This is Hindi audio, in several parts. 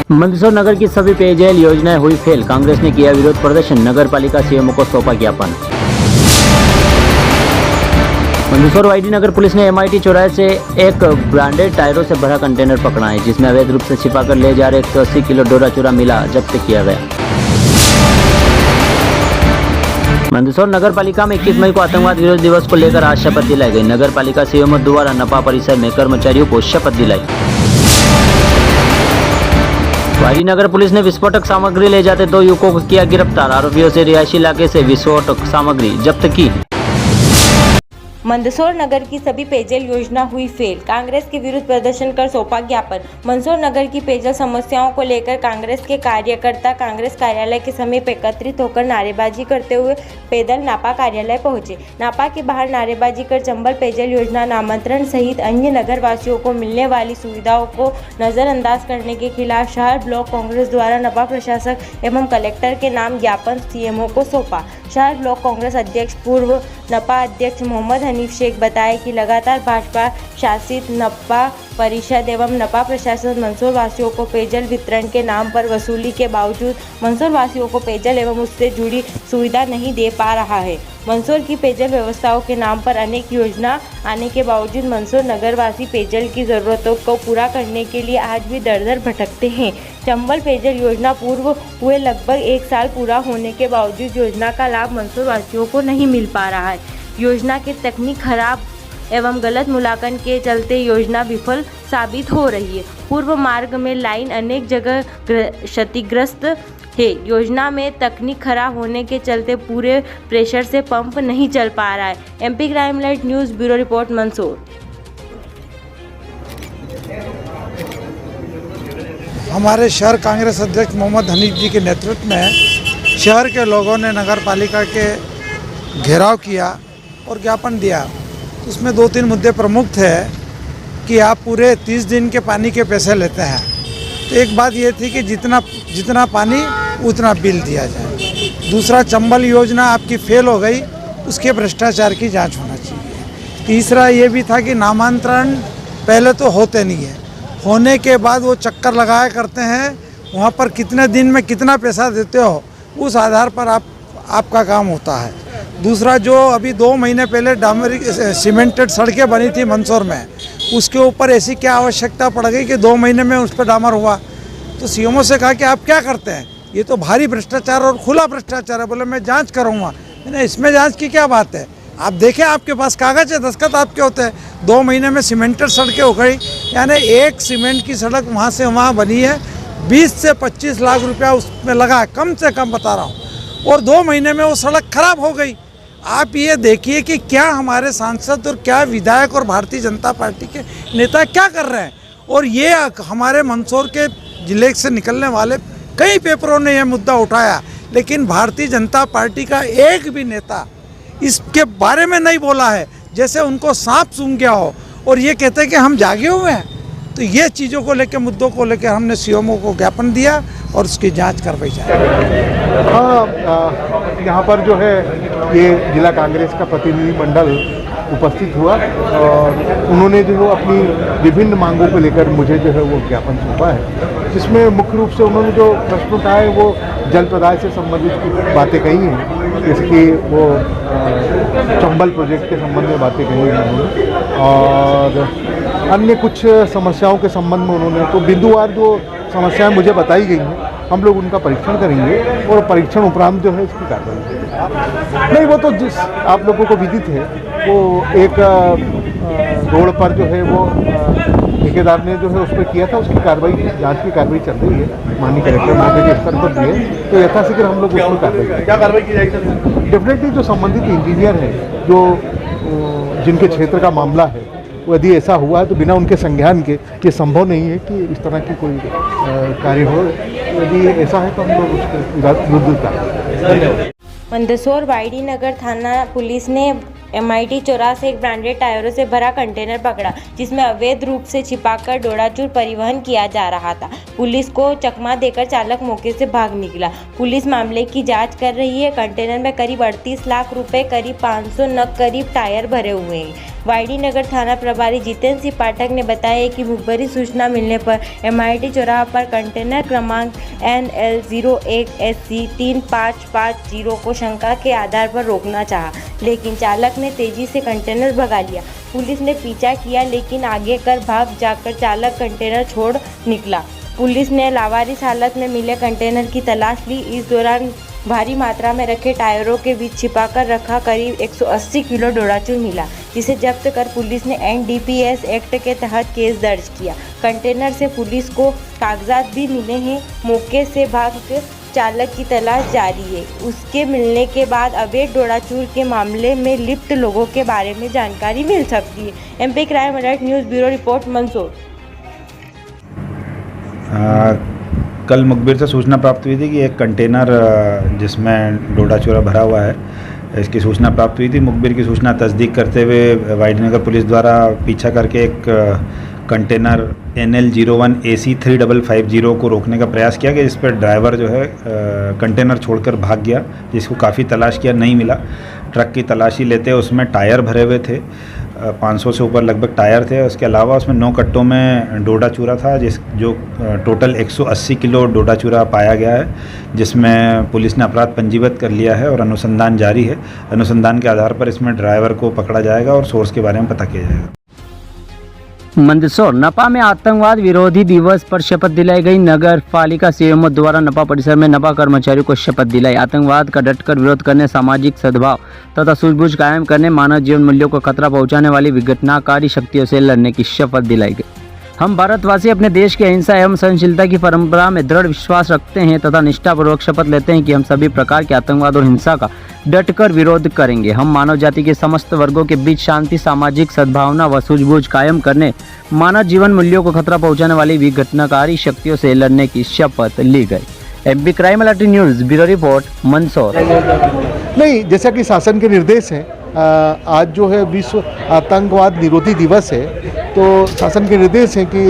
मंदसौर नगर की सभी पेयजल योजनाएं हुई फेल, कांग्रेस ने किया विरोध प्रदर्शन, नगर पालिका सीएमओ को सौंपा ज्ञापन। मंदसौर वाईडी नगर पुलिस ने MIT चौराहे से एक ब्रांडेड टायरों से भरा कंटेनर पकड़ा है, जिसमें अवैध रूप से छिपाकर ले जा रहे 180 किलो डोरा चूरा मिला, जब्त किया गया। मंदसौर नगर पालिका में 21 मई को आतंकवाद विरोधी दिवस को लेकर आज शपथ दिलाई गई। नगर पालिका सीएमओ द्वारा नपा परिसर में कर्मचारियों को शपथ दिलाई। वाईडी नगर पुलिस ने विस्फोटक सामग्री ले जाते 2 युवकों को किया गिरफ्तार, आरोपियों से रिहायशी इलाके से विस्फोटक सामग्री जब्त की। मंदसौर नगर की सभी पेयजल योजना हुई फेल, कांग्रेस के विरुद्ध प्रदर्शन कर सौंपा ज्ञापन। मंदसौर नगर की पेयजल समस्याओं को लेकर कांग्रेस के कार्यकर्ता कांग्रेस कार्यालय के समीप एकत्रित होकर नारेबाजी करते हुए पैदल नापा कार्यालय पहुंचे। नापा के बाहर नारेबाजी कर चंबल पेयजल योजना नामांतरण सहित अन्य नगर वासियों को मिलने वाली सुविधाओं को नजरअंदाज करने के खिलाफ शहर ब्लॉक कांग्रेस द्वारा नपा प्रशासक एवं कलेक्टर के नाम ज्ञापन सीएमओ को सौंपा। शहर ब्लॉक कांग्रेस अध्यक्ष पूर्व नपा अध्यक्ष मोहम्मद हनीफ शेख बताए कि लगातार भाजपा शासित नपा परिषद एवं नपा प्रशासन मंदसौर वासियों को पेयजल वितरण के नाम पर वसूली के बावजूद मंदसौर वासियों को पेयजल एवं उससे जुड़ी सुविधा नहीं दे पा रहा है। मंदसौर की पेयजल व्यवस्थाओं के नाम पर अनेक योजना आने के बावजूद मंदसौर नगरवासी पेयजल की जरूरतों को पूरा करने के लिए आज भी दर दर भटकते हैं। चंबल पेयजल योजना पूर्व हुए लगभग 1 साल पूरा होने के बावजूद योजना का लाभ मंदसौर वासियों को नहीं मिल पा रहा है। योजना के तकनीक खराब एवं गलत मूल्यांकन के चलते योजना विफल साबित हो रही है। पूर्व मार्ग में लाइन अनेक जगह क्षतिग्रस्त है। योजना में तकनीक खराब होने के चलते पूरे प्रेशर से पंप नहीं चल पा रहा है। MP crime light news bureau report Mandsaur. हमारे शहर कांग्रेस अध्यक्ष मोहम्मद हनीफ जी के नेतृत्व में शहर के लोगों ने नगर पालिका के घेराव किया और ज्ञापन दिया। उसमें 2-3 मुद्दे प्रमुख थे कि आप पूरे 30 दिन के पानी के पैसे लेते हैं, तो एक बात ये थी कि जितना पानी उतना बिल दिया जाए। दूसरा, चंबल योजना आपकी फेल हो गई, उसके भ्रष्टाचार की जांच होना चाहिए। तीसरा ये भी था कि नामांतरण पहले तो होते नहीं है, होने के बाद वो चक्कर लगाया करते हैं, वहाँ पर कितने दिन में कितना पैसा देते हो उस आधार पर आपका काम होता है। दूसरा, जो अभी 2 महीने पहले सीमेंटेड सड़कें बनी थी मंदसौर में, उसके ऊपर ऐसी क्या आवश्यकता पड़ गई कि 2 महीने में उस पर डामर हुआ। तो सीएमओ से कहा कि आप क्या करते हैं, ये तो भारी भ्रष्टाचार और खुला भ्रष्टाचार है। बोले मैं जांच करूँगा। मैंने इसमें जांच की क्या बात है, आप देखें आपके पास कागज़ है, दस्तखत आपके होते हैं। 2 महीने में सीमेंटेड सड़कें हो गई, यानी एक सीमेंट की सड़क वहाँ से वहाँ बनी है, 20 से 25 लाख रुपया उसमें लगा है, कम से कम बता रहा हूँ, और 2 महीने में वो सड़क खराब हो गई। आप ये देखिए कि क्या हमारे सांसद और क्या विधायक और भारतीय जनता पार्टी के नेता क्या कर रहे हैं। और ये हमारे मंदसौर के जिले से निकलने वाले कई पेपरों ने यह मुद्दा उठाया, लेकिन भारतीय जनता पार्टी का एक भी नेता इसके बारे में नहीं बोला है, जैसे उनको सांप सूंघ गया हो और ये कहते हैं कि हम जागे हुए हैं। तो ये चीज़ों को लेकर, मुद्दों को लेकर हमने सीएमओ को ज्ञापन दिया और उसकी जांच करवाई जाए। हाँ, यहाँ पर जो है ये जिला कांग्रेस का प्रतिनिधिमंडल उपस्थित हुआ और उन्होंने जो है अपनी विभिन्न मांगों को लेकर मुझे जो है वो ज्ञापन सौंपा है, जिसमें मुख्य रूप से उन्होंने जो प्रश्न उठाए वो जल प्रदाय से संबंधित बातें कही हैं, जैसे कि वो चंबल प्रोजेक्ट के संबंध में बातें कही हैं उन्होंने, और अन्य कुछ समस्याओं के संबंध में उन्होंने तो बिंदुवार जो समस्याएं मुझे बताई गई हैं, हम लोग उनका परीक्षण करेंगे और परीक्षण उपरांत जो है इसकी कार्रवाई करेंगे। नहीं, वो तो जिस आप लोगों को विदित है, वो एक रोड पर जो है वो ठेकेदार ने जो है उस पर किया था, उसकी कार्रवाई, जांच की कार्रवाई चल रही है, माननीय कलेक्टर महोदय के स्तर पर भी है, तो यथाशीघ्र हम लोग उस पर कार्रवाई करेंगे। क्या कार्रवाई की जाएगी? डेफिनेटली जो संबंधित इंजीनियर है, जो जिनके क्षेत्र का मामला है, यदि ऐसा हुआ है तो बिना उनके संज्ञान के ये संभव नहीं है कि इस तरह की कोई कार्य हो। यदि ऐसा है तो हम लोग उसके विरुद्ध कार्रवाई। मंदसौर वाईडी नगर थाना पुलिस ने MIT चौराहे से एक ब्रांडेड टायरों से भरा कंटेनर पकड़ा, जिसमें अवैध रूप से छिपाकर डोराचूर परिवहन किया जा रहा था। पुलिस को चकमा देकर चालक मौके से भाग निकला। पुलिस मामले की जांच कर रही है। कंटेनर में करीब 38 लाख रुपए, करीब 500 नग करीब टायर भरे हुए हैं। वाईडी नगर थाना प्रभारी जितेंद्र सिंह पाठक ने बताया कि मुखबरी सूचना मिलने पर MIT चौराहा पर कंटेनर क्रमांक NL01SC3550 को शंका के आधार पर रोकना चाहा, लेकिन चालक ने तेजी से कंटेनर भगा लिया। पुलिस ने पीछा किया लेकिन आगे कर भाग जाकर चालक कंटेनर छोड़ निकला। पुलिस ने लावारिस हालत में मिले कंटेनर की तलाश ली। इस दौरान भारी मात्रा में रखे टायरों के बीच छिपाकर रखा करीब 180 किलो डोडाचूर मिला, जिसे जब्त कर पुलिस ने NDPS एक्ट के तहत केस दर्ज किया। कंटेनर से पुलिस को कागजात भी मिले हैं। मौके से भाग चालक की तलाश जारी है। उसके मिलने के बाद अवैध डोडाचूर के मामले में लिप्त लोगों के बारे में जानकारी मिल सकती है। MP crime alert news bureau report Mandsaur. कल मुखबिर से सूचना प्राप्त हुई थी कि एक कंटेनर जिसमें डोडा चूरा भरा हुआ है, इसकी सूचना प्राप्त हुई थी। मुखबिर की सूचना तस्दीक करते हुए वाईडी नगर पुलिस द्वारा पीछा करके एक कंटेनर NL01AC3550 को रोकने का प्रयास किया गया, जिस पर ड्राइवर जो है कंटेनर छोड़कर भाग गया, जिसको काफ़ी तलाश किया, नहीं मिला। ट्रक की तलाशी लेते उसमें टायर भरे हुए थे, 500 से ऊपर लगभग टायर थे। उसके अलावा उसमें 9 कट्टों में डोडा चूरा था, जो टोटल 180 किलो डोडा चूरा पाया गया है, जिसमें पुलिस ने अपराध पंजीबद्ध कर लिया है और अनुसंधान जारी है। अनुसंधान के आधार पर इसमें ड्राइवर को पकड़ा जाएगा और सोर्स के बारे में पता किया जाएगा। मंदसौर नपा में आतंकवाद विरोधी दिवस पर शपथ दिलाई गई। नगर पालिका सीएमओ द्वारा नपा परिसर में नपा कर्मचारियों को शपथ दिलाई। आतंकवाद का डटकर विरोध करने, सामाजिक सद्भाव तथा सूझबूझ कायम करने, मानव जीवन मूल्यों को खतरा पहुंचाने वाली विघटनकारी शक्तियों से लड़ने की शपथ दिलाई गई। हम भारतवासी अपने देश की अहिंसा एवं सहनशीलता की परंपरा में दृढ़ विश्वास रखते हैं तथा निष्ठापूर्वक शपथ लेते हैं कि हम सभी प्रकार के आतंकवाद और हिंसा का डटकर विरोध करेंगे। हम मानव जाति के समस्त वर्गों के बीच शांति, सामाजिक सद्भावना व सूझबूझ कायम करने, मानव जीवन मूल्यों को खतरा पहुंचाने वाली विघटनकारी शक्तियों से लड़ने की शपथ ली गई। MP crime alert news bureau report Mandsaur. नहीं, जैसा कि शासन के निर्देश हैं, आज जो है विश्व आतंकवाद निरोधी दिवस है, तो शासन के निर्देश हैं कि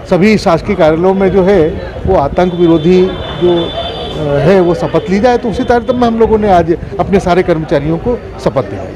सभी शासकीय कार्यालयों में जो है वो आतंक विरोधी जो है वो शपथ ली जाए। तो उसी तारतम्य में हम लोगों ने आज अपने सारे कर्मचारियों को शपथ दिलाई।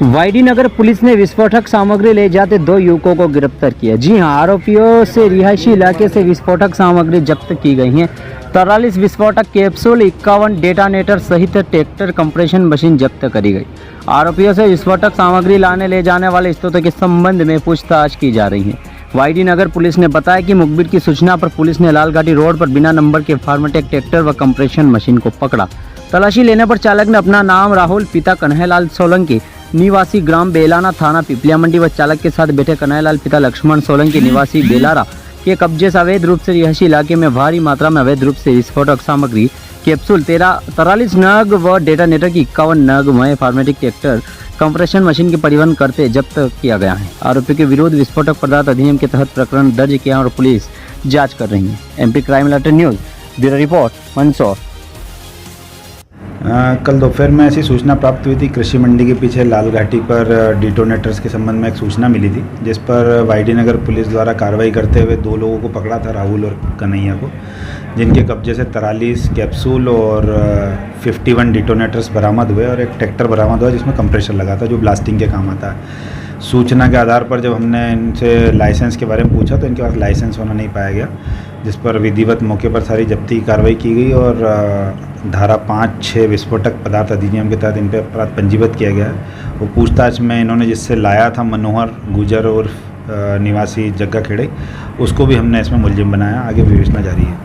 वाईडी नगर पुलिस ने विस्फोटक सामग्री ले जाते 2 युवकों को गिरफ्तार किया। जी हां, आरोपियों से रिहायशी इलाके से विस्फोटक सामग्री जब्त की गई है। 43 विस्फोटक कैप्सूल, 51 डेटानेटर सहित ट्रैक्टर कंप्रेशन मशीन जब्त करी गई। आरोपियों से विस्फोटक सामग्री लाने ले जाने वाले स्रोतों के संबंध में पूछताछ की जा रही है। वाईडी नगर पुलिस ने बताया कि मुखबिर की सूचना पर पुलिस ने लालघाटी रोड पर बिना नंबर के फार्मेटेक ट्रैक्टर व कंप्रेशन मशीन को पकड़ा। तलाशी लेने पर चालक ने अपना नाम राहुल, पिता कन्हैयालाल सोलंकी, निवासी ग्राम बेलाना, थाना पिपलिया मंडी व चालक के साथ बैठे कन्हैयालाल, पिता लक्ष्मण सोलंकी, निवासी बेलारा के कब्जे से अवैध रूप से रिहायशी इलाके में भारी मात्रा में अवैध रूप से विस्फोटक सामग्री कैप्सूल 43 नग व डेटानेटर की 51 नग में फार्मेटिक ट्रैक्टर कंप्रेशन मशीन के परिवहन करते जब्त किया गया है। आरोपी के विरुद्ध विस्फोटक पदार्थ अधिनियम के तहत प्रकरण दर्ज किया और पुलिस जांच कर रही है। MP crime alert news bureau report Mandsaur. कल दोपहर में ऐसी सूचना प्राप्त हुई थी, कृषि मंडी के पीछे लाल घाटी पर डिटोनेटर्स के संबंध में एक सूचना मिली थी, जिस पर वाईडी नगर पुलिस द्वारा कार्रवाई करते हुए 2 लोगों को पकड़ा था, राहुल और कन्हैया को, जिनके कब्जे से 43 कैप्सूल और 51 डिटोनेटर्स बरामद हुए और एक ट्रैक्टर बरामद हुआ जिसमें कंप्रेशर लगा था, जो ब्लास्टिंग के काम आता है। सूचना के आधार पर जब हमने इनसे लाइसेंस के बारे में पूछा तो इनके पास लाइसेंस होना नहीं पाया गया, जिस पर विधिवत मौके पर सारी जब्ती की कार्रवाई की गई और धारा 5-6 विस्फोटक पदार्थ अधिनियम के तहत इन पर अपराध पंजीबद्ध किया गया है। वो पूछताछ में इन्होंने जिससे लाया था मनोहर गुजर और निवासी जग्गा खेड़े, उसको भी हमने इसमें मुलजिम बनाया। आगे विवेचना जारी है।